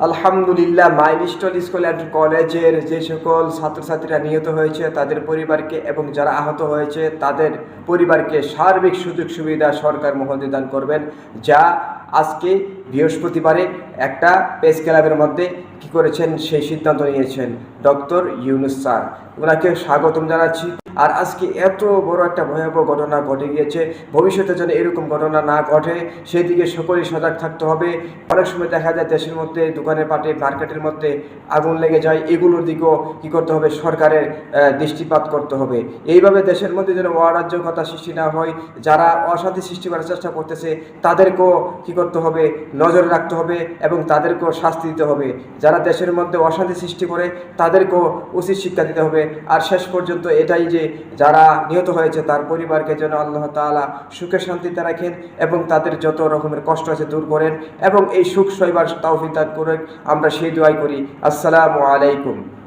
আলহামদুলিল্লাহ, milestone school and কলেজের যে সকল ছাত্রছাত্রীরা নিহত হয়েছে তাদের পরিবারকে এবং যারা আহত হয়েছে তাদের পরিবারকে সার্বিক সুযোগ সুবিধা সরকার মহোদয় দান করবেন, যা আজকে বৃহস্পতিবারে একটা প্রেস ক্লাবের মধ্যে কি করেছেন সেই সিদ্ধান্ত নিয়েছেন ডক্টর ইউনূস স্যার। ওনাকে স্বাগতম জানাচ্ছি। আর আজকে এত বড় একটা ভয়াবহ ঘটনা ঘটে গিয়েছে, ভবিষ্যতে যেন এরকম ঘটনা না ঘটে সেদিকে সকলেই সজাগ থাকতে হবে। অনেক সময় দেখা যায় দেশের মধ্যে দোকানের পাটে মার্কেটের মধ্যে আগুন লেগে যায়, এগুলোর দিকেও কী করতে হবে, সরকারের দৃষ্টিপাত করতে হবে। এইভাবে দেশের মধ্যে যেন অরাজকতা সৃষ্টি না হয়, যারা অশান্তি সৃষ্টি করার চেষ্টা করতেছে তাদেরকেও কী করতে হবে, নজরে রাখতে হবে এবং তাদেরকেও শাস্তি দিতে হবে। যারা দেশের মধ্যে অশান্তি সৃষ্টি করে তাদেরকেও উচিত শিক্ষা দিতে হবে। আর শেষ পর্যন্ত এটাই যে যারা নিহত হয়েছে তার পরিবারকে যেন আল্লাহ তাআলা সুখে শান্তিতে রাখেন এবং তাদের যত রকমের কষ্ট আছে দূর করেন এবং এই সুখ সইবার তৌফিক দান করেন। আমরা সেই দোয়াই করি। আসসালামু আলাইকুম।